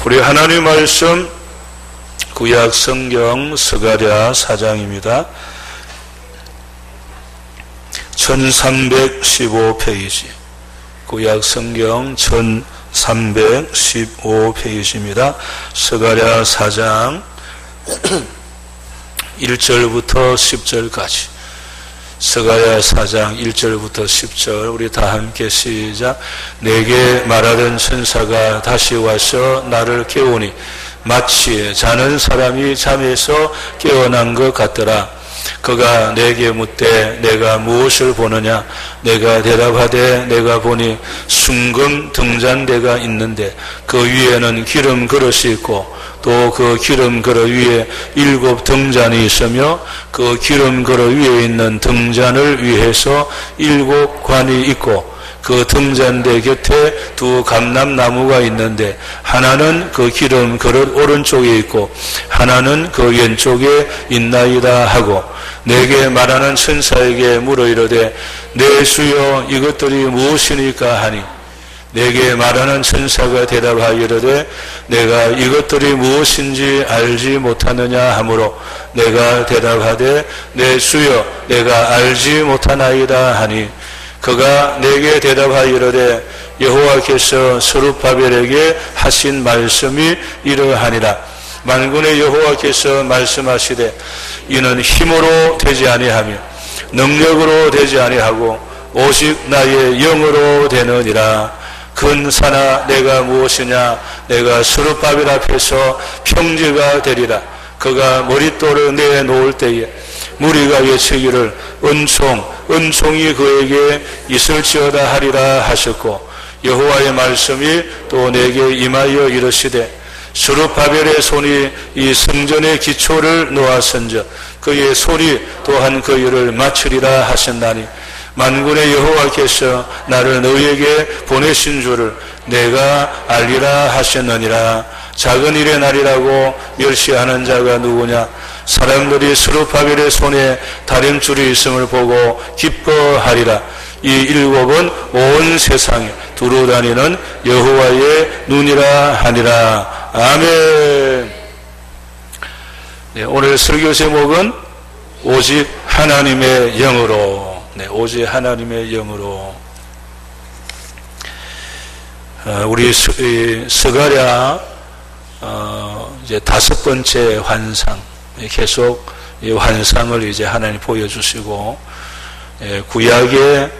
우리 하나님 말씀 구약 성경 스가랴 4장입니다. 1315페이지 구약 성경 1315페이지입니다. 스가랴 4장 1절부터 10절까지 스가랴 4장 1절부터 10절 우리 다 함께 시작. 내게 말하던 천사가 다시 와서 나를 깨우니 마치 자는 사람이 잠에서 깨어난 것 같더라. 그가 내게 묻되 내가 무엇을 보느냐? 내가 대답하되 내가 보니 순금 등잔대가 있는데 그 위에는 기름 그릇이 있고 또 그 기름 그릇 위에 7 등잔이 있으며 그 기름 그릇 위에 있는 등잔을 위해서 7 관이 있고 그 등잔대 곁에 2 감람나무가 있는데 하나는 그 기름 그릇 오른쪽에 있고 하나는 그 왼쪽에 있나이다 하고 내게 말하는 천사에게 물어 이르되 내 주여 이것들이 무엇이니까 하니 내게 말하는 천사가 대답하여 이르되 내가 이것들이 무엇인지 알지 못하느냐 하므로 내가 대답하되 내 주여 내가 알지 못하나이다 하니 그가 내게 대답하여 이르되 여호와께서 스룹바벨에게 하신 말씀이 이러하니라. 만군의 여호와께서 말씀하시되 이는 힘으로 되지 아니하며 능력으로 되지 아니하고 오직 나의 영으로 되느니라. 근사나 내가 무엇이냐? 내가 스룹바벨 앞에서 평지가 되리라. 그가 머릿돌을 내놓을 때에 무리가 외치기를 은총이 그에게 있을지어다 하리라 하셨고 여호와의 말씀이 또 내게 임하여 이르시되 스룹바벨의 손이 이 성전의 기초를 놓았은즉 그의 손이 또한 그 일을 마치리라 하셨나니 만군의 여호와께서 나를 너희에게 보내신 줄을 내가 알리라 하셨느니라. 작은 일의 날이라고 멸시하는 자가 누구냐? 사람들이 스룹바벨의 손에 다림줄이 있음을 보고 기뻐하리라. 이 7은 온 세상에 두루 다니는 여호와의 눈이라 하니라. 아멘. 네, 오늘 설교 제목은 오직 하나님의 영으로. 네, 오직 하나님의 영으로. 우리 스가랴 이제 5번째 환상, 계속 이 환상을 이제 하나님 보여주시고 구약의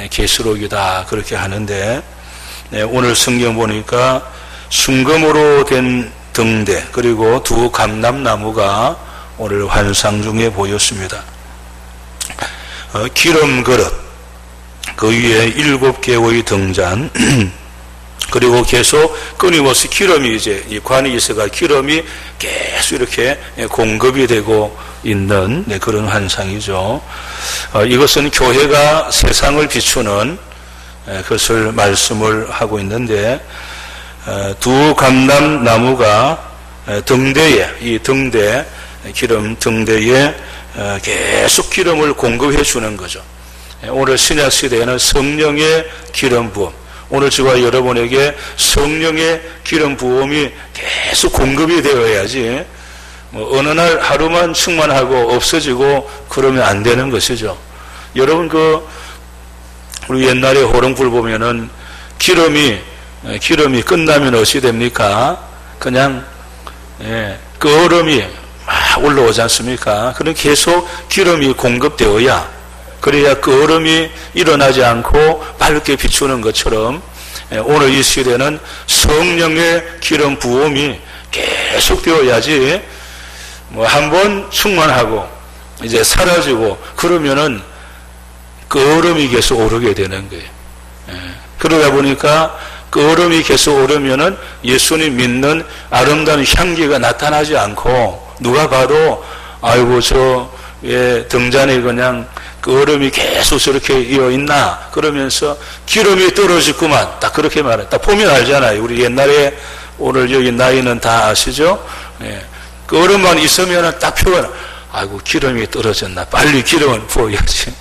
계시록이다 그렇게 하는데 오늘 성경 보니까 순금으로 된 등대 그리고 2 감람나무가 오늘 환상 중에 보였습니다. 기름 그릇 그 위에 7개의 등잔 그리고 계속 끊임없이 기름이 이제 이 관이 있어가 기름이 계속 이렇게 공급이 되고 있는 그런 환상이죠. 이것은 교회가 세상을 비추는 그것을 말씀을 하고 있는데 2 감람나무가 기름 등대에 계속 기름을 공급해 주는 거죠. 오늘 신약 시대에는 성령의 기름 부음, 오늘 저와 여러분에게 성령의 기름 부음이 계속 공급이 되어야지 어느 날 하루만 충만하고 없어지고 그러면 안 되는 것이죠. 여러분 우리 옛날에 호롱불 보면은 기름이 끝나면 어찌 됩니까? 그냥 그 얼음이 막 올라오지 않습니까? 그럼 계속 기름이 공급되어야 그래야 그 얼음이 일어나지 않고 밝게 비추는 것처럼 오늘 이 시대는 성령의 기름 부음이 계속 되어야지 한번 충만하고 이제 사라지고 그러면은 그 얼음이 계속 오르게 되는 거예요. 그러다 보니까 그 얼음이 계속 오르면은 예수님 믿는 아름다운 향기가 나타나지 않고 누가 봐도 아이고 등잔에 그냥 그 얼음이 계속 저렇게 이어 있나 그러면서 기름이 떨어지구만 딱 그렇게 말해. 딱 보면 알잖아요. 우리 옛날에 오늘 여기 나이는 다 아시죠? 그 얼음만 있으면 딱 표현. 아이고 기름이 떨어졌나 빨리 기름을 부어야지.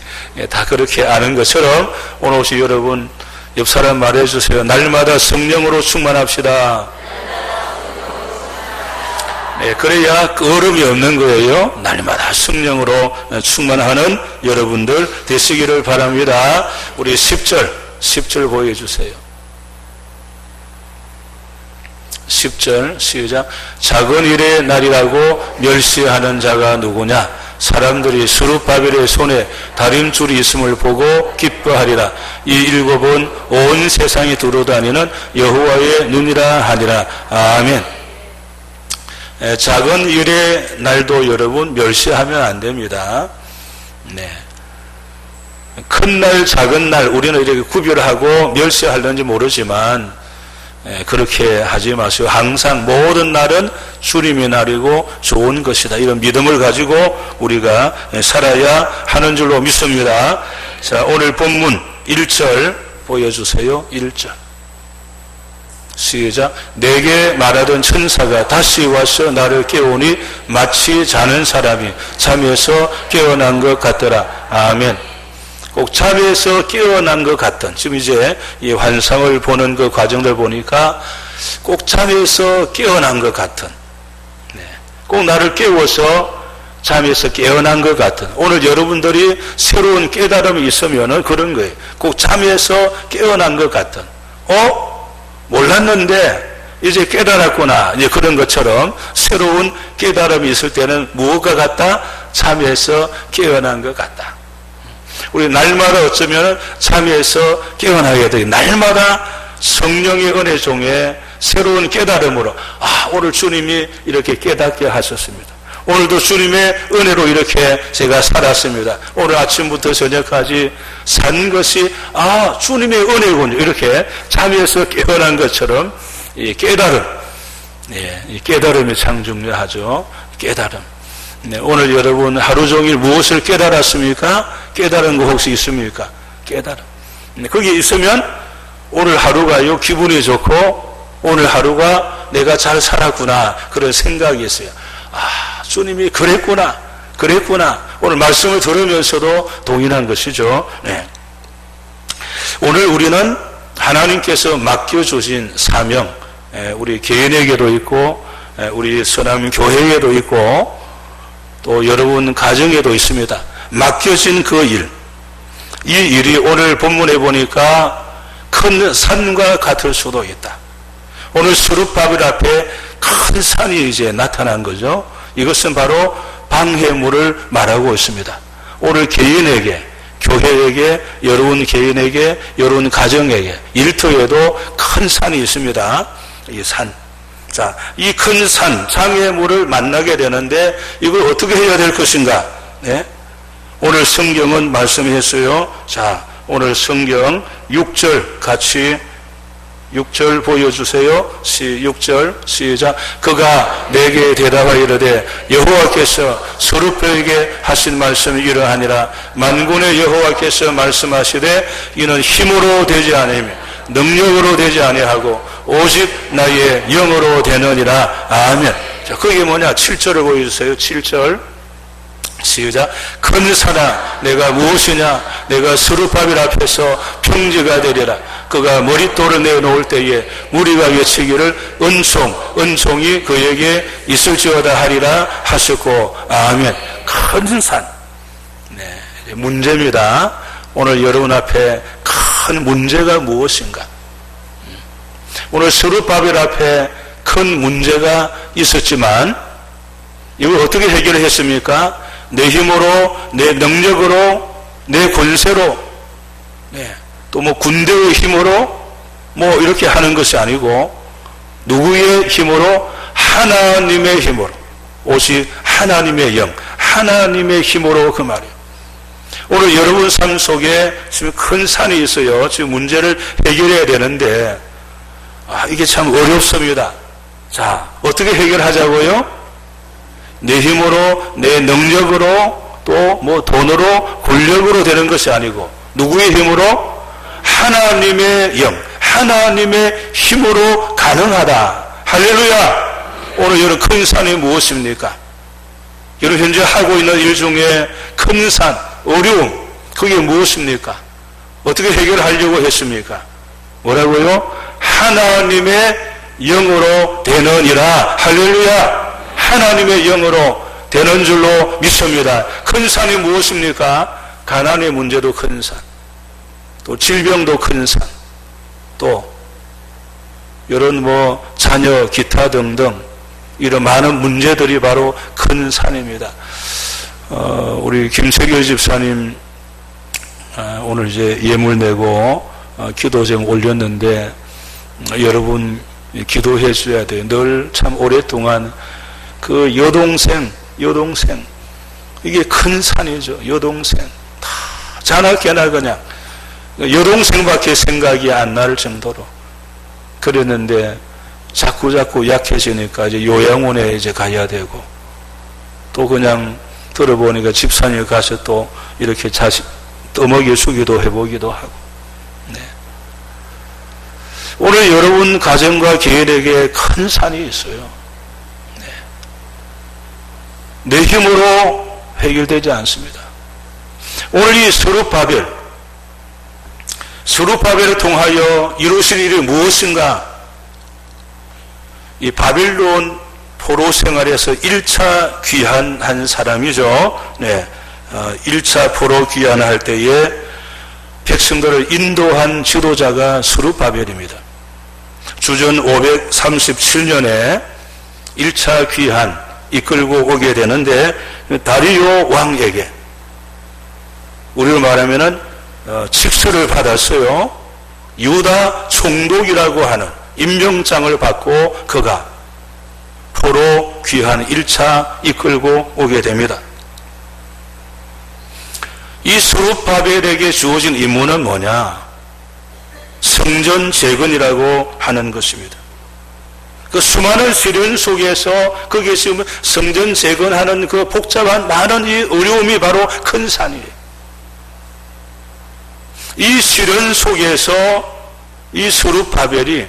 다 그렇게 아는 것처럼 오늘 혹시 여러분 옆 사람 말해주세요. 날마다 성령으로 충만합시다. 네, 그래야 어려움이 없는 거예요. 날마다 성령으로 충만하는 여러분들 되시기를 바랍니다. 우리 10절 보여주세요. 10절 시작. 작은 일의 날이라고 멸시하는 자가 누구냐? 사람들이 스룹바벨의 손에 다림줄이 있음을 보고 기뻐하리라. 이 일곱은 온 세상이 두루다니는 여호와의 눈이라 하니라. 아멘. 작은 일의 날도 여러분 멸시하면 안 됩니다. 네. 큰 날, 작은 날 우리는 이렇게 구별하고 멸시하려는지 모르지만 그렇게 하지 마세요. 항상 모든 날은 주님의 날이고 좋은 것이다. 이런 믿음을 가지고 우리가 살아야 하는 줄로 믿습니다. 자, 오늘 본문 1절 보여주세요. 1절 시작. 내게 말하던 천사가 다시 와서 나를 깨우니 마치 자는 사람이 잠에서 깨어난 것 같더라. 아멘. 꼭 잠에서 깨어난 것 같던, 지금 이제 이 환상을 보는 그 과정들 보니까 꼭 잠에서 깨어난 것 같은, 꼭 나를 깨워서 잠에서 깨어난 것 같은, 오늘 여러분들이 새로운 깨달음이 있으면은 그런 거예요. 꼭 잠에서 깨어난 것 같은, 몰랐는데 이제 깨달았구나. 이제 그런 것처럼 새로운 깨달음이 있을 때는 무엇과 같다? 잠에서 깨어난 것 같다. 우리 날마다 어쩌면 잠에서 깨어나게 되고, 날마다 성령의 은혜 중에 새로운 깨달음으로, 오늘 주님이 이렇게 깨닫게 하셨습니다. 오늘도 주님의 은혜로 이렇게 제가 살았습니다. 오늘 아침부터 저녁까지 산 것이 주님의 은혜군요. 이렇게 잠에서 깨어난 것처럼 이 깨달음, 이 깨달음이 참 중요하죠. 깨달음. 오늘 여러분 하루 종일 무엇을 깨달았습니까? 깨달은 거 혹시 있습니까? 깨달음. 거기 있으면 오늘 하루가요 기분이 좋고 오늘 하루가 내가 잘 살았구나 그런 생각이 있어요. 주님이 그랬구나. 오늘 말씀을 들으면서도 동일한 것이죠. 네. 오늘 우리는 하나님께서 맡겨주신 사명, 우리 개인에게도 있고 우리 선한 교회에도 있고 또 여러분 가정에도 있습니다. 맡겨진 그 일, 이 일이 오늘 본문에 보니까 큰 산과 같을 수도 있다. 오늘 스룹바벨 앞에 큰 산이 이제 나타난 거죠. 이것은 바로 방해물을 말하고 있습니다. 오늘 개인에게, 교회에게, 여러분 개인에게, 여러분 가정에게, 일터에도 큰 산이 있습니다. 이 산. 자, 이 큰 산, 장애물을 만나게 되는데 이걸 어떻게 해야 될 것인가? 네? 오늘 성경은 말씀했어요. 자, 오늘 성경 6절 같이 6절 보여주세요. 6절 시작. 그가 내게 대답하여 이르되 여호와께서 스룹바벨에게 하신 말씀이 이러하니라. 만군의 여호와께서 말씀하시되 이는 힘으로 되지 아니하며 능력으로 되지 아니하고 오직 나의 영으로 되느니라. 아멘. 자, 그게 뭐냐? 7절을 보여주세요. 7절 시작. 큰 산아 내가 무엇이냐? 내가 스룹바벨 앞에서 평지가 되리라. 그가 머릿돌을 내어놓을 때에 무리가 외치기를 은총이 그에게 있을지어다 하리라 하셨고. 아멘. 큰 산. 네, 문제입니다. 오늘 여러분 앞에 큰 문제가 무엇인가? 오늘 스룹바벨 앞에 큰 문제가 있었지만 이걸 어떻게 해결했습니까? 내 힘으로, 내 능력으로, 내 권세로, 또 뭐 군대의 힘으로 뭐 이렇게 하는 것이 아니고 누구의 힘으로? 하나님의 힘으로, 오직 하나님의 영, 하나님의 힘으로 그 말이에요. 오늘 여러분 삶 속에 지금 큰 산이 있어요. 지금 문제를 해결해야 되는데 이게 참 어렵습니다. 자, 어떻게 해결하자고요? 내 힘으로, 내 능력으로, 또 뭐 돈으로, 권력으로 되는 것이 아니고 누구의 힘으로? 하나님의 영, 하나님의 힘으로 가능하다. 할렐루야. 오늘 여러분 큰 산이 무엇입니까? 여러분 현재 하고 있는 일 중에 큰 산, 어려움, 그게 무엇입니까? 어떻게 해결하려고 했습니까? 뭐라고요? 하나님의 영으로 되느니라. 할렐루야. 하나님의 영으로 되는 줄로 믿습니다. 큰 산이 무엇입니까? 가난의 문제도 큰 산, 또 질병도 큰 산, 또 이런 자녀 기타 등등 이런 많은 문제들이 바로 큰 산입니다. 우리 김석열 집사님 오늘 이제 예물 내고 기도 제목 올렸는데 여러분 기도해 줘야 돼요. 늘 참 오랫동안 그 여동생 이게 큰 산이죠. 여동생 다 자나깨나 그냥 여동생밖에 생각이 안 날 정도로 그랬는데 자꾸 약해지니까 이제 요양원에 이제 가야 되고 또 그냥 들어보니까 집사님 가서 또 이렇게 자식 떠먹여 주기도 해보기도 하고. 네. 오늘 여러분 가정과 개인에게 큰 산이 있어요. 네. 내 힘으로 해결되지 않습니다. 오늘 이 스룹바벨을 통하여 이루실 일이 무엇인가? 이 바빌론 포로 생활에서 1차 귀환한 사람이죠. 네. 1차 포로 귀환할 때에 백성들을 인도한 지도자가 스룹바벨입니다. 주전 537년에 1차 귀환 이끌고 오게 되는데 다리오 왕에게 우리로 말하면은 직서를 받았어요. 유다 총독이라고 하는 임명장을 받고 그가 포로 귀환 1차 이끌고 오게 됩니다. 이 스룹바벨에게 주어진 임무는 뭐냐? 성전 재건이라고 하는 것입니다. 그 수많은 시련 속에서 거기에 지금 성전 재건하는 그 복잡한 많은 이 어려움이 바로 큰 산이에요. 이 시련 속에서 이 스룹바벨이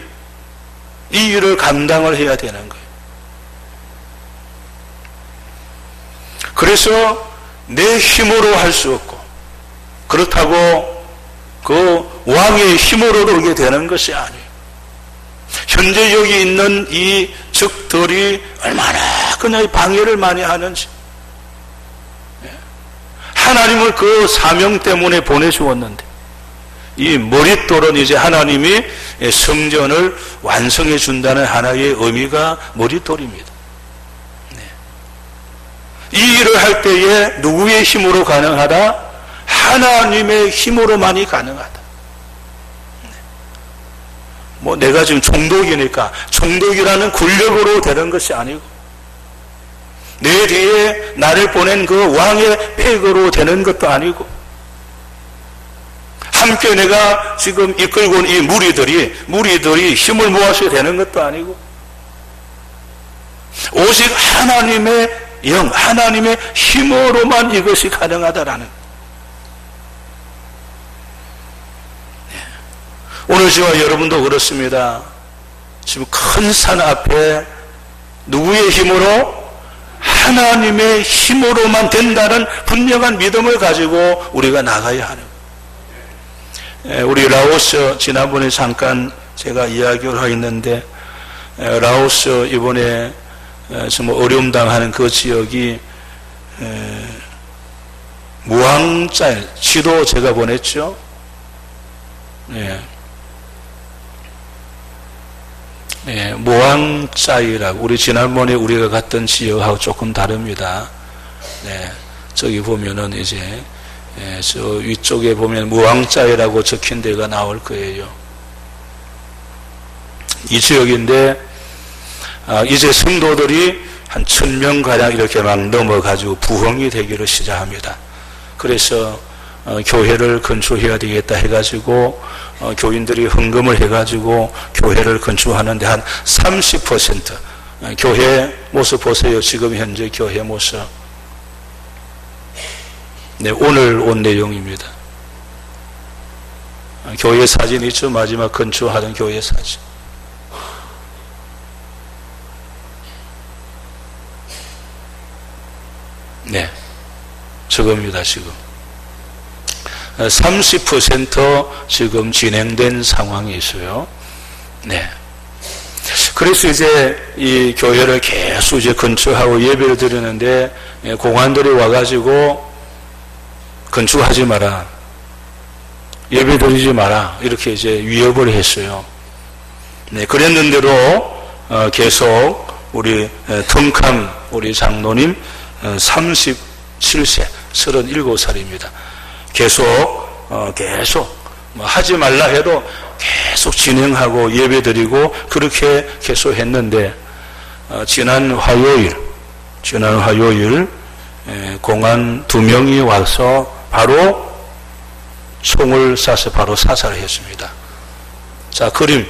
이 일을 감당을 해야 되는 거예요. 그래서 내 힘으로 할 수 없고 그렇다고 그 왕의 힘으로 오게 되는 것이 아니에요. 현재 여기 있는 이 적들이 얼마나 그냥 방해를 많이 하는지 하나님을 그 사명 때문에 보내주었는데 이 머릿돌은 이제 하나님이 성전을 완성해 준다는 하나의 의미가 머릿돌입니다. 이 일을 할 때에 누구의 힘으로 가능하다? 하나님의 힘으로만이 가능하다. 내가 지금 총독이니까 총독이라는 권력으로 되는 것이 아니고 내 뒤에 나를 보낸 그 왕의 백으로 되는 것도 아니고 함께 내가 지금 이끌고 온 이 무리들이 힘을 모아서 되는 것도 아니고 오직 하나님의 영, 하나님의 힘으로만 이것이 가능하다라는. 오늘 저와 여러분도 그렇습니다. 지금 큰 산 앞에 누구의 힘으로? 하나님의 힘으로만 된다는 분명한 믿음을 가지고 우리가 나가야 하는 거예요. 우리 라오스 지난번에 잠깐 제가 이야기를 하였는데 라오스 이번에 정말 어려움 당하는 그 지역이 무앙짤 지도 제가 보냈죠. 무앙짤이라고 우리 지난번에 우리가 갔던 지역하고 조금 다릅니다. 저기 보면은 이제 저 위쪽에 보면 무앙짤이라고 적힌 데가 나올 거예요. 이 지역인데 이제 성도들이 한 1000명 가량 이렇게 막 넘어가지고 부흥이 되기를 시작합니다. 그래서 교회를 건축해야 되겠다 해가지고 교인들이 헌금을 해가지고 교회를 건축하는데 한 30% 교회 모습 보세요. 지금 현재 교회 모습. 오늘 온 내용입니다. 교회 사진 있죠? 마지막 건축하던 교회 사진. 저겁니다, 지금. 30% 지금 진행된 상황이 있어요. 네. 그래서 이제 이 교회를 계속 이제 건축하고 예배를 드리는데 공안들이 와가지고 건축하지 마라, 예배 드리지 마라, 이렇게 이제 위협을 했어요. 네, 그랬는데도 계속 우리 텅캄 우리 장로님 37세 37살입니다. 계속 뭐 하지 말라 해도 계속 진행하고 예배드리고 그렇게 계속 했는데 지난 화요일 공안 2명이 와서 바로 총을 쏴서 바로 사살을 했습니다. 자, 그림.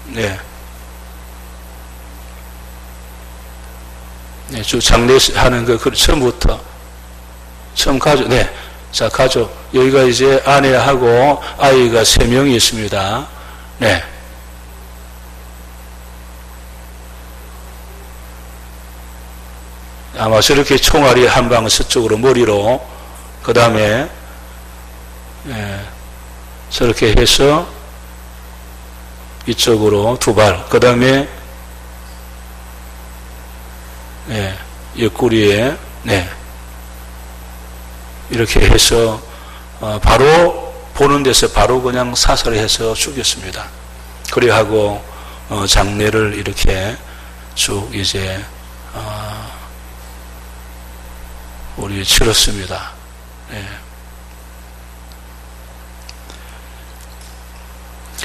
네. 네, 쭉 장례하는 그 처음부터 처음 가족. 네. 자, 가족. 여기가 이제 아내하고 아이가 3명이 있습니다. 네. 아마 저렇게 총알이 한 방 서쪽으로 머리로, 그 다음에 저렇게 해서 이쪽으로 2발, 그 다음에 옆구리에 이렇게 해서 바로 보는 데서 바로 그냥 사살해서 죽였습니다. 그래 하고 장례를 이렇게 쭉 이제 우리 치렀습니다.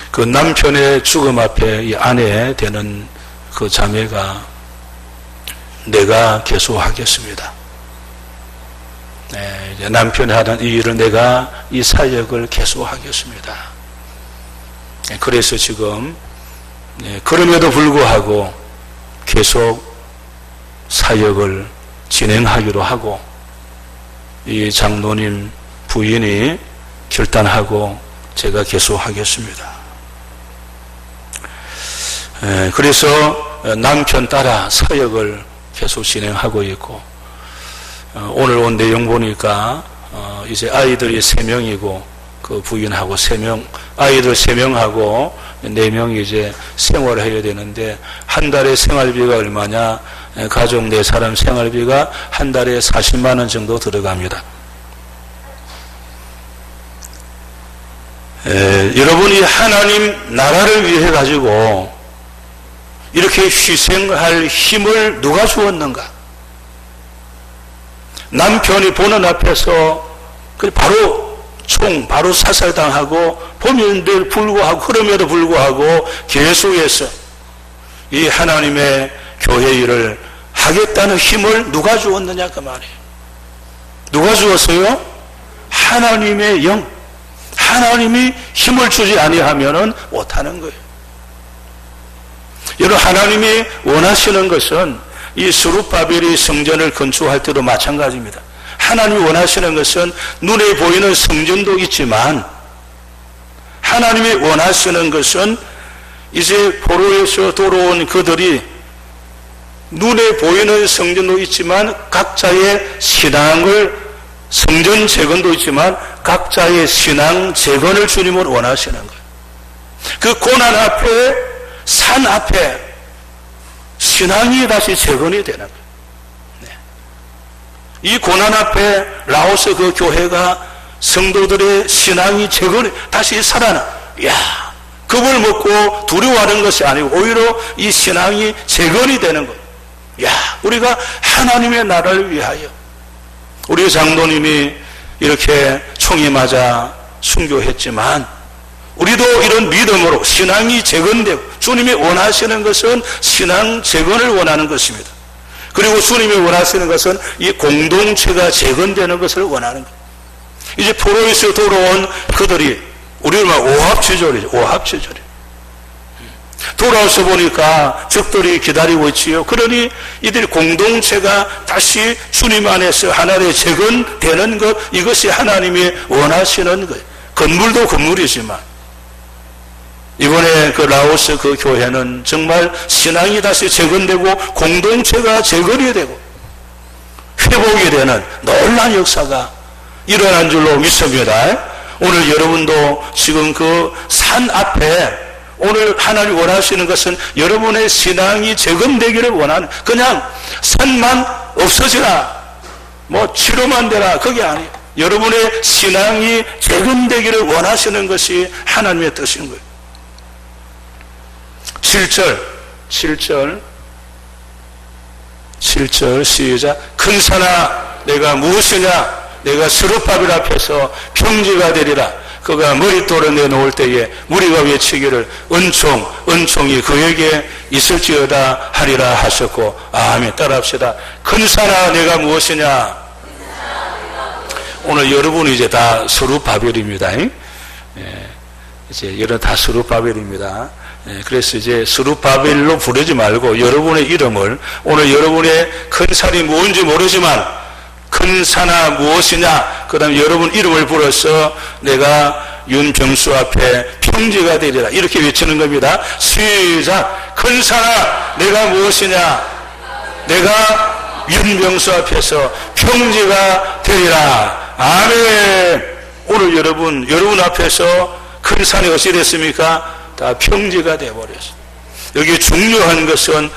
그 남편의 죽음 앞에 이 아내 되는 그 자매가 내가 계속하겠습니다. 이제 남편이 하던 이 일을 내가 이 사역을 계속하겠습니다. 그래서 지금 그럼에도 불구하고 계속 사역을 진행하기로 하고 이 장로님 부인이 결단하고 제가 계속하겠습니다. 그래서 남편 따라 사역을 계속 진행하고 있고 오늘 온 내용 보니까 이제 아이들이 3명이고 그 부인하고 3명, 아이들 3명하고 4명이 이제 생활을 해야 되는데 한 달에 생활비가 얼마냐? 가족 4사람 생활비가 한 달에 40만 원 정도 들어갑니다. 여러분이 하나님 나라를 위해 가지고 이렇게 희생할 힘을 누가 주었는가? 남편이 보는 앞에서 바로 사살당하고 보면들 불구하고 그럼에도 불구하고 계속해서 이 하나님의 교회 일을 하겠다는 힘을 누가 주었느냐 그 말이에요. 누가 주었어요? 하나님의 영. 하나님이 힘을 주지 아니하면은 못하는 거예요. 여러분, 하나님이 원하시는 것은 이 스룹바벨이 성전을 건축할 때도 마찬가지입니다. 하나님이 원하시는 것은 눈에 보이는 성전도 있지만 하나님이 원하시는 것은 이제 포로에서 돌아온 그들이 눈에 보이는 성전도 있지만 각자의 신앙을, 성전 재건도 있지만 각자의 신앙 재건을 주님은 원하시는 거예요. 그 고난 앞에, 산 앞에 신앙이 다시 재건이 되는 거예요. 이 고난 앞에 라오스 그 교회가 성도들의 신앙이 재건이 다시 살아나. 이야, 겁을 먹고 두려워하는 것이 아니고 오히려 이 신앙이 재건이 되는 거예요. 야, 우리가 하나님의 나라를 위하여 우리 장로님이 이렇게 총이 맞아 순교했지만 우리도 이런 믿음으로 신앙이 재건되고 주님이 원하시는 것은 신앙 재건을 원하는 것입니다. 그리고 주님이 원하시는 것은 이 공동체가 재건되는 것을 원하는 거예요. 이제 포로에서 돌아온 그들이 우리를 막 오합지졸이죠. 오합지졸이에요. 돌아와서 보니까 적들이 기다리고 있지요. 그러니 이들이 공동체가 다시 주님 안에서 하나의 재건되는 것, 이것이 하나님이 원하시는 거예요. 건물도 건물이지만 이번에 그 라오스 그 교회는 정말 신앙이 다시 재건되고 공동체가 재건이 되고 회복이 되는 놀라운 역사가 일어난 줄로 믿습니다. 오늘 여러분도 지금 그 산 앞에 오늘 하나님 원하시는 것은 여러분의 신앙이 재건되기를 원하는, 그냥 산만 없어지라, 뭐 치료만 되라, 그게 아니에요. 여러분의 신앙이 재건되기를 원하시는 것이 하나님의 뜻인 거예요. 7절 시작. 큰 산아 내가 무엇이냐, 내가 스룹바벨 앞에서 평지가 되리라. 그가 머릿돌을 내놓을 때에 무리가 외치기를 은총이 그에게 있을지어다 하리라 하셨고. 아멘. 따라합시다. 큰 산아 내가 무엇이냐. 오늘 여러분이 이제 다 스룹바벨입니다. 이제 여러분 다 스룹바벨입니다. 그래서 이제 스룹바벨로 부르지 말고 여러분의 이름을, 오늘 여러분의 큰 산이 뭔지 모르지만 큰 산아 무엇이냐, 그 다음에 여러분 이름을 불러서 내가 윤병수 앞에 평지가 되리라, 이렇게 외치는 겁니다. 시작. 큰 산아 내가 무엇이냐, 내가 윤병수 앞에서 평지가 되리라. 아멘. 오늘 여러분 앞에서 큰 산이 어찌 됐습니까? 다 평지가 되어버렸어요. 여기 중요한 것은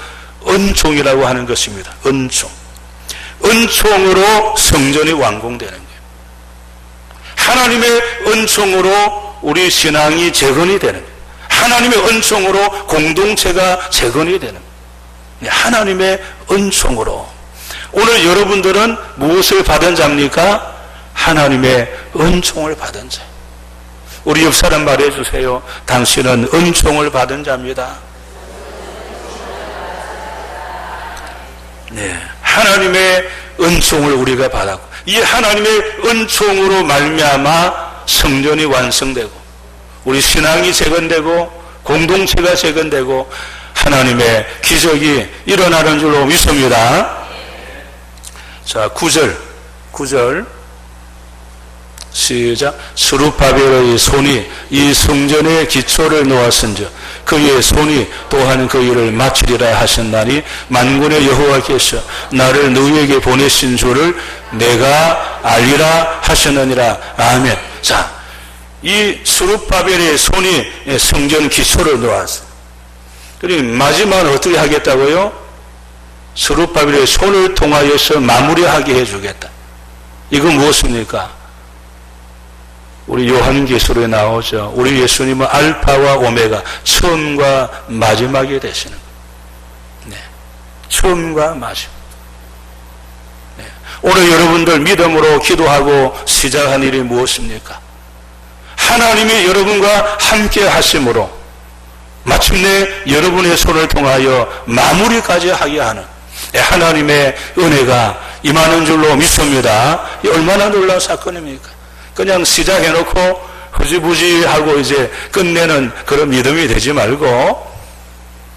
은총이라고 하는 것입니다. 은총으로 성전이 완공되는 거예요. 하나님의 은총으로 우리 신앙이 재건이 되는 거예요. 하나님의 은총으로 공동체가 재건이 되는 거예요. 하나님의 은총으로. 오늘 여러분들은 무엇을 받은 자입니까? 하나님의 은총을 받은 자. 우리 옆 사람 말해 주세요. 당신은 은총을 받은 자입니다. 네, 하나님의 은총을 우리가 받았고, 이 하나님의 은총으로 말미암아 성전이 완성되고 우리 신앙이 재건되고 공동체가 재건되고 하나님의 기적이 일어나는 줄로 믿습니다. 자, 9절 시작. 스룹바벨의 손이 이 성전의 기초를 놓았은즉 그의 손이 또한 그 일을 마치리라 하셨나니 만군의 여호와께서 나를 너희에게 보내신 줄을 내가 알리라 하셨느니라. 아멘. 자, 이 스룹바벨의 손이 성전 기초를 놓았어요. 그리고 마지막은 어떻게 하겠다고요? 스룹바벨의 손을 통하여서 마무리하게 해주겠다. 이건 무엇입니까? 우리 요한계시록에 나오죠. 우리 예수님은 알파와 오메가, 처음과 마지막이 되시는 거예요. 네, 처음과 마지막. 네. 오늘 여러분들 믿음으로 기도하고 시작한 일이 무엇입니까? 하나님이 여러분과 함께 하심으로 마침내 여러분의 손을 통하여 마무리까지 하게 하는 하나님의 은혜가 임하는 줄로 믿습니다. 이 얼마나 놀라운 사건입니까? 그냥 시작해놓고 흐지부지하고 이제 끝내는 그런 믿음이 되지 말고,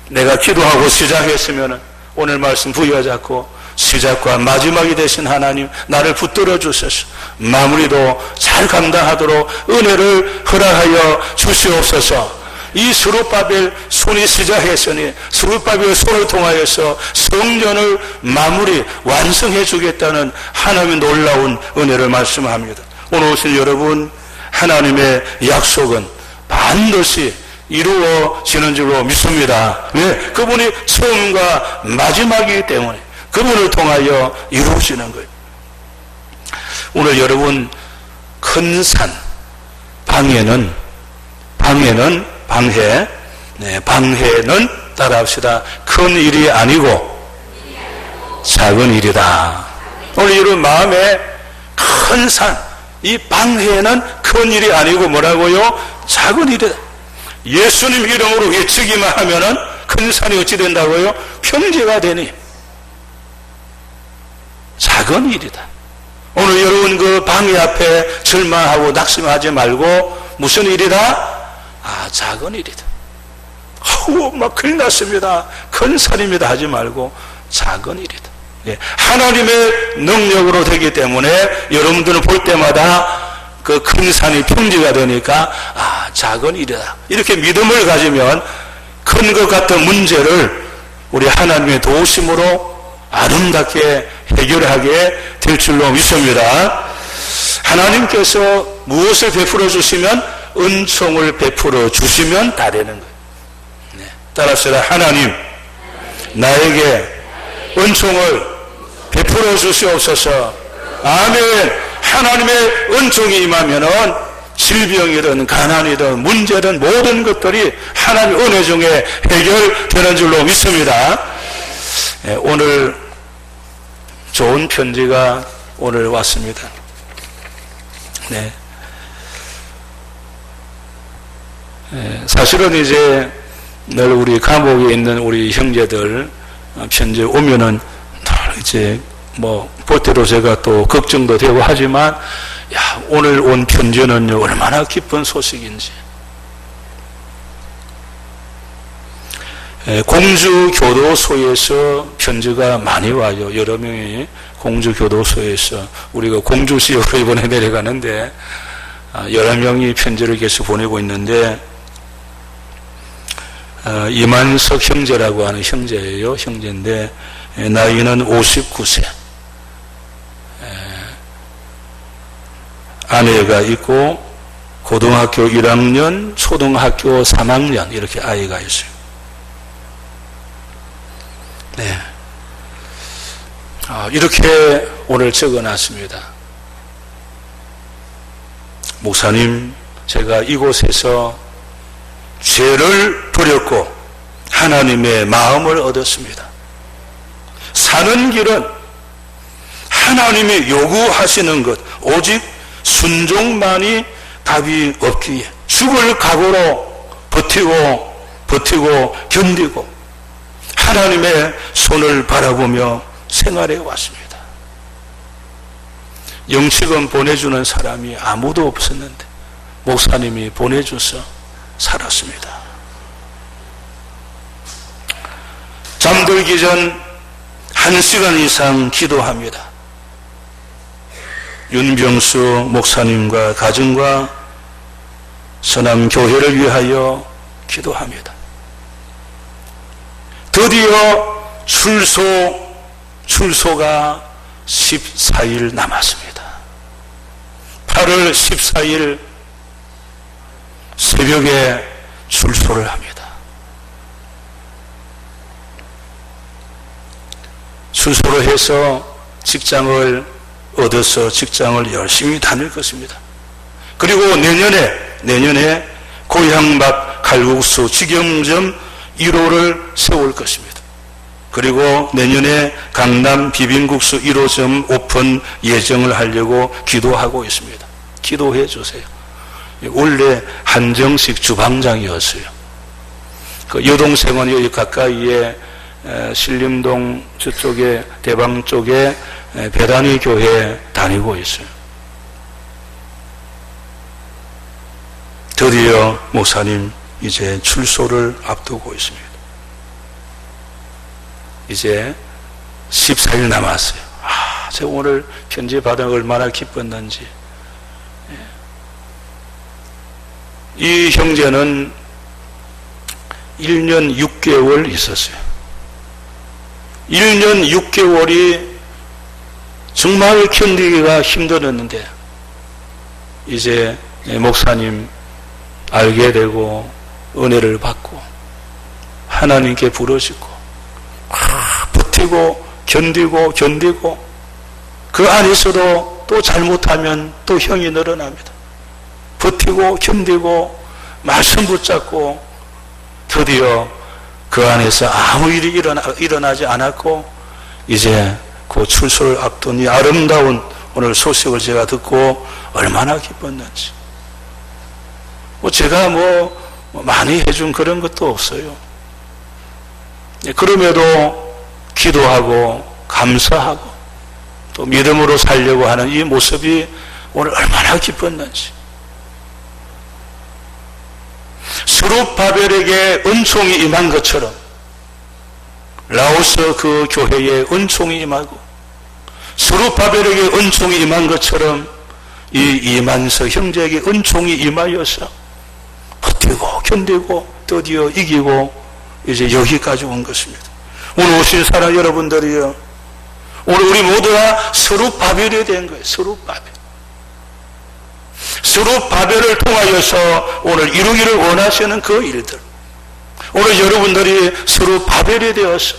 내가 기도하고 시작했으면 오늘 말씀 부여잡고 시작과 마지막이 되신 하나님 나를 붙들어 주셔서 마무리도 잘 감당하도록 은혜를 허락하여 주시옵소서. 이 스룹바벨 손이 시작했으니 스룹바벨 손을 통하여서 성전을 마무리 완성해 주겠다는 하나님의 놀라운 은혜를 말씀합니다. 오늘 오신 여러분, 하나님의 약속은 반드시 이루어지는 줄로 믿습니다. 왜? 그분이 처음과 마지막이기 때문에 그분을 통하여 이루어지는 거예요. 오늘 여러분, 큰 산, 방해는 따라합시다. 큰 일이 아니고 작은 일이다. 오늘 여러분 마음에 큰 산, 이 방해는 큰 일이 아니고 뭐라고요? 작은 일이다. 예수님 이름으로 외치기만 하면은 큰 산이 어찌 된다고요? 평지가 되니 작은 일이다. 오늘 여러분 그 방해 앞에 절망하고 낙심하지 말고 무슨 일이다? 작은 일이다. 막 큰일 났습니다. 큰 산입니다 하지 말고 작은 일이다. 하나님의 능력으로 되기 때문에 여러분들은 볼 때마다 그 큰 산이 평지가 되니까 작은 일이다. 이렇게 믿음을 가지면 큰 것 같은 문제를 우리 하나님의 도우심으로 아름답게 해결하게 될 줄로 믿습니다. 하나님께서 무엇을 베풀어 주시면 은총을 베풀어 주시면 다 되는 거예요. 네. 따라합시다. 하나님 나에게 은총을 베풀어 주시옵소서. 아멘. 하나님의 은총이 임하면은 질병이든 가난이든 문제든 모든 것들이 하나님 은혜 중에 해결되는 줄로 믿습니다. 네, 오늘 좋은 편지가 오늘 왔습니다. 네. 사실은 이제 늘 우리 감옥에 있는 우리 형제들 편지 오면은 이제 뭐 볼 때로 제가 또 걱정도 되고 하지만 야, 오늘 온 편지는요 얼마나 기쁜 소식인지. 공주교도소에서 편지가 많이 와요. 여러 명이 공주교도소에서, 우리가 공주시역으로 이번에 내려가는데 여러 명이 편지를 계속 보내고 있는데, 이만석 형제라고 하는 형제예요. 형제인데 나이는 59세, 아내가 있고 고등학교 1학년, 초등학교 3학년 이렇게 아이가 있어요. 네. 이렇게 오늘 적어놨습니다. 목사님, 제가 이곳에서 죄를 버렸고 하나님의 마음을 얻었습니다. 사는 길은 하나님이 요구하시는 것, 오직 순종만이 답이 없기에 죽을 각오로 버티고 견디고 하나님의 손을 바라보며 생활해 왔습니다. 영치금 보내주는 사람이 아무도 없었는데 목사님이 보내줘서 살았습니다. 잠들기 전 1시간 이상 기도합니다. 윤병수 목사님과 가정과 서남교회를 위하여 기도합니다. 드디어 출소가 14일 남았습니다. 8월 14일 새벽에 출소를 합니다. 출소를 해서 직장을 얻어서 직장을 열심히 다닐 것입니다. 그리고 내년에 고향밥 칼국수 직영점 1호를 세울 것입니다. 그리고 내년에 강남 비빔국수 1호점 오픈 예정을 하려고 기도하고 있습니다. 기도해 주세요. 원래 한정식 주방장이었어요. 그 여동생은 여기 가까이에 신림동 저쪽에 대방 쪽에 배단위 교회 다니고 있어요. 드디어 목사님 이제 출소를 앞두고 있습니다. 이제 14일 남았어요. 제가 오늘 편지 받아 얼마나 기뻤는지. 이 형제는 1년 6개월 있었어요. 1년 6개월이 정말 견디기가 힘들었는데 이제 목사님 알게 되고 은혜를 받고 하나님께 부르짖고 버티고 견디고 그 안에서도 또 잘못하면 또 형이 늘어납니다. 버티고 견디고 말씀 붙잡고 드디어 그 안에서 아무 일이 일어나지 않았고 이제 그 출소를 앞둔 이 아름다운 오늘 소식을 제가 듣고 얼마나 기뻤는지. 제가 많이 해준 그런 것도 없어요. 그럼에도 기도하고 감사하고 또 믿음으로 살려고 하는 이 모습이 오늘 얼마나 기뻤는지. 스룹바벨에게 은총이 임한 것처럼 라오스 그 교회에 은총이 임하고 스룹바벨에게 은총이 임한 것처럼 이 이만석 형제에게 은총이 임하여서 버티고 견디고 드디어 이기고 이제 여기까지 온 것입니다. 오늘 오신 사람 여러분들이요, 오늘 우리 모두가 스룹바벨이 된 거예요. 스룹바벨. 스룹바벨을 통하여서 오늘 이루기를 원하시는 그 일들, 오늘 여러분들이 스룹바벨이 되어서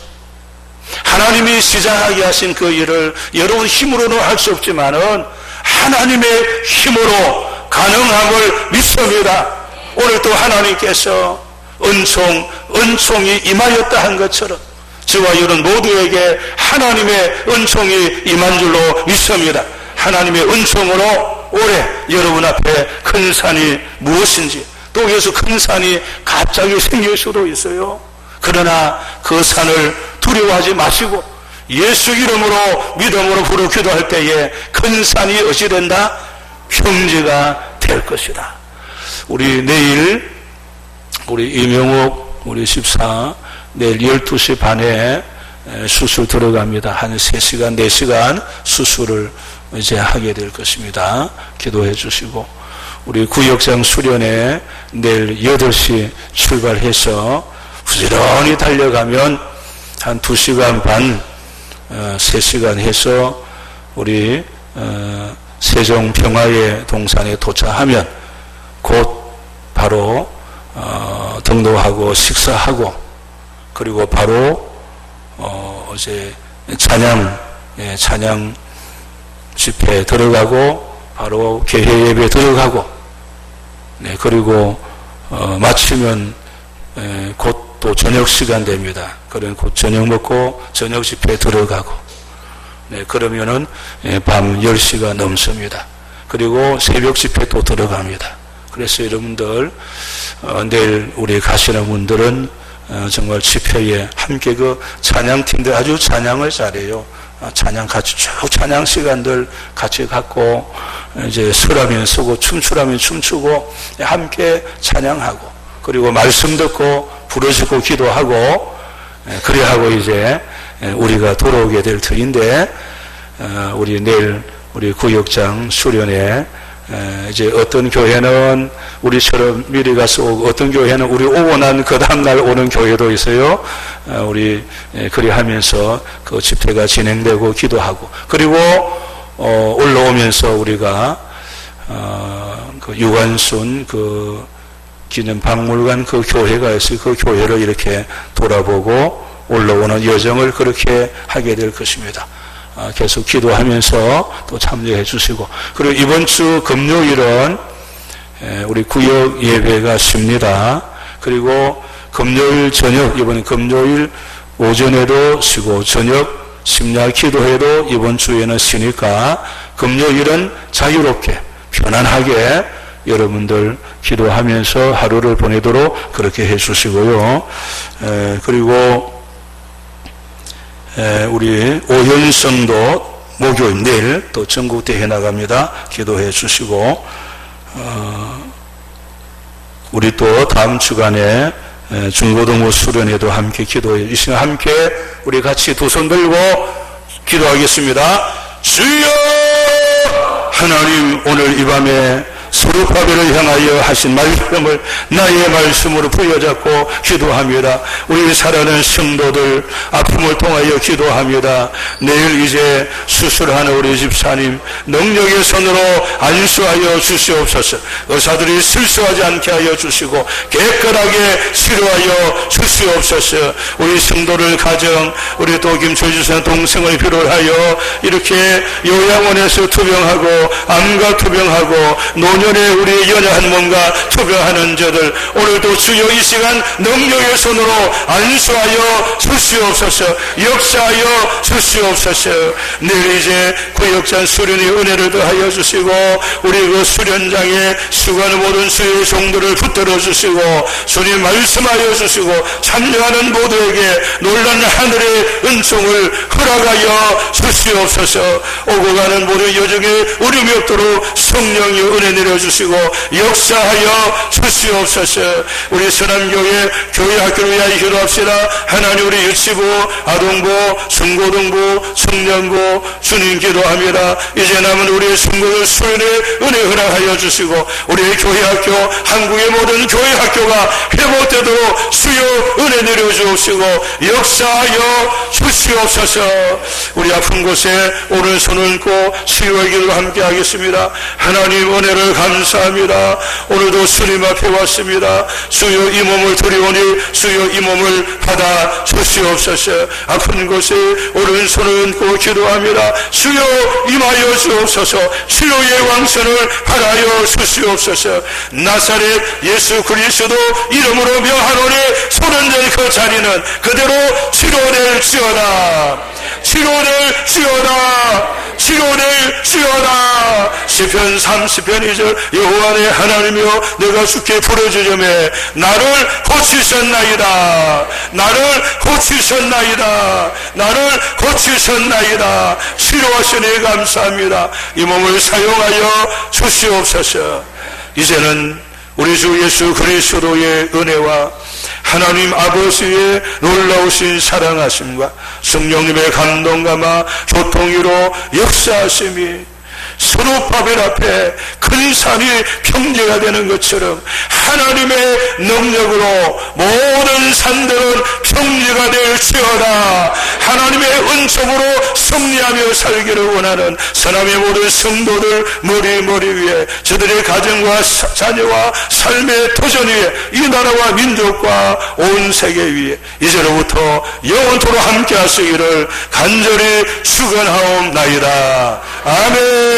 하나님이 시작하게 하신 그 일을 여러분 힘으로는 할 수 없지만은 하나님의 힘으로 가능함을 믿습니다. 오늘 또 하나님께서 은총이 임하였다 한 것처럼 저와 여러분 모두에게 하나님의 은총이 임한 줄로 믿습니다. 하나님의 은총으로 올해 여러분 앞에 큰 산이 무엇인지, 또 여기서 큰 산이 갑자기 생길 수도 있어요. 그러나 그 산을 두려워하지 마시고 예수 이름으로 믿음으로 부르 기도할 때에 큰 산이 어찌 된다? 평지가 될 것이다. 우리 내일 우리 이명옥 우리 집사 내일 12시 반에 수술 들어갑니다. 한 3시간 4시간 수술을 이제 하게 될 것입니다. 기도해 주시고, 우리 구역장 수련회 내일 8시 출발해서 부지런히 달려가면 한 2시간 반 3시간 해서 우리 세종평화의 동산에 도착하면 곧 바로 등도하고 식사하고, 그리고 바로 어제 찬양 집회 들어가고 바로 개회 예배 들어가고, 그리고 마치면 곧 또 저녁 시간 됩니다. 그러면 곧 저녁 먹고 저녁 집회 들어가고, 그러면은 밤 10시가 넘습니다. 그리고 새벽 집회 또 들어갑니다. 그래서 여러분들 내일 우리 가시는 분들은 정말 집회에 함께 그 찬양팀들 아주 찬양을 잘해요. 찬양 같이 쭉 찬양 시간들 같이 갖고 이제 서라면 서고 춤추라면 춤추고 함께 찬양하고, 그리고 말씀 듣고 부르짖고 기도하고, 그래야 하고 이제 우리가 돌아오게 될 터인데, 우리 내일 우리 구역장 수련회 이제 어떤 교회는 우리처럼 미리 가서 오고, 어떤 교회는 우리 오고 난 그 다음날 오는 교회도 있어요. 우리 그리 하면서 그 집회가 진행되고 기도하고, 그리고 올라오면서 우리가 그 유관순 그 기념박물관 그 교회가 있어요. 그 교회를 이렇게 돌아보고 올라오는 여정을 그렇게 하게 될 것입니다. 계속 기도하면서 또 참여해 주시고, 그리고 이번 주 금요일은 우리 구역 예배가 쉽니다. 그리고 금요일 저녁, 이번 금요일 오전에도 쉬고 저녁 심야 기도회도 이번 주에는 쉬니까 금요일은 자유롭게 편안하게 여러분들 기도하면서 하루를 보내도록 그렇게 해 주시고요. 그리고 우리 오현성도 목요일 내일 또 전국대회 나갑니다. 기도해 주시고, 우리 또 다음 주간에 중고등부 수련회도 함께 기도해 주시고, 함께 우리 같이 두 손 들고 기도하겠습니다. 주여 하나님, 오늘 이 밤에 스룹바벨을 향하여 하신 말씀을 나의 말씀으로 부여잡고 기도합니다. 우리 사랑하는 성도들 아픔을 통하여 기도합니다. 내일 이제 수술하는 우리 집사님 능력의 손으로 안수하여 주시옵소서. 의사들이 실수하지 않게 하여 주시고 깨끗하게 치료하여 주시옵소서. 우리 성도를 가정, 우리 또 김철주선 동생을 비롯하여 이렇게 요양원에서 투병하고 암과 투병하고 노년에 우리 연약한 몸과 투병하는 자들 오늘도 주여 이 시간 능력의 손으로 안수하여 주시옵소서. 역사하여 주시옵소서. 내일 이제 구역장 수련의 은혜를 더하여 주시고, 우리 그 수련장에 수고하는 모든 수의 종들을 붙들어 주시고, 주님 말씀하여 주시고, 참여하는 모두에게 놀란 하늘의 은총을 허락하여 주시옵소서. 오고 가는 모든 여정에 어려움이 없도록 성령의 은혜 내려주시고 역사하여 주시옵소서. 우리 서남교회 교회 학교를 위하여 기도합시다. 하나님, 우리 유치부, 아동부, 중고등부, 청년부 주님 기도합니다. 이제 남은 우리의 성도들 수련의 은혜 허락하여 주시고, 우리의 교회 학교, 한국의 모든 교회 학교가 회복되도록 주여 은혜 내려주시고 역사하여 주시옵소서. 우리 아픈 곳에 오른손을 얹고 치유의 기도를 함께 하겠습니다. 하나님, 은혜를 감사합니다. 오늘도 주님 앞에 왔습니다. 주여 이 몸을 드리오니 주여 이 몸을 받아 주시옵소서. 아픈 곳에 오른손을 얹고 기도합니다. 주여 임하여 주옵소서. 치료의 왕선을 바라여 주시옵소서. 나사렛 예수 그리스도 이름으로 명하노니 손흔든 그 자리는 그대로 치료될지어다. 치료될지어다. 치료될지어다. 시편 30편 2절 여호와 내 하나님이여 내가 주께 부르짖으매 나를 고치셨나이다. 나를 고치셨나이다. 나를 고치셨나이다. 치료하시니 감사합니다. 이 몸을 사용하여 주시옵소서. 이제는 우리 주 예수 그리스도의 은혜와 하나님 아버지의 놀라우신 사랑하심과 성령님의 감동감화 교통위로 역사하심이 서룹바벨 앞에 큰 산이 평지가 되는 것처럼 하나님의 능력으로 모든 산들은 평지가 될지어다. 하나님의 은총으로 승리하며 살기를 원하는 서남의 모든 성도들 머리 위에 저들의 가정과 자녀와 삶의 도전 위에 이 나라와 민족과 온 세계 위에 이제로부터 영원토록 함께 하시기를 간절히 축원하옵나이다. 아멘.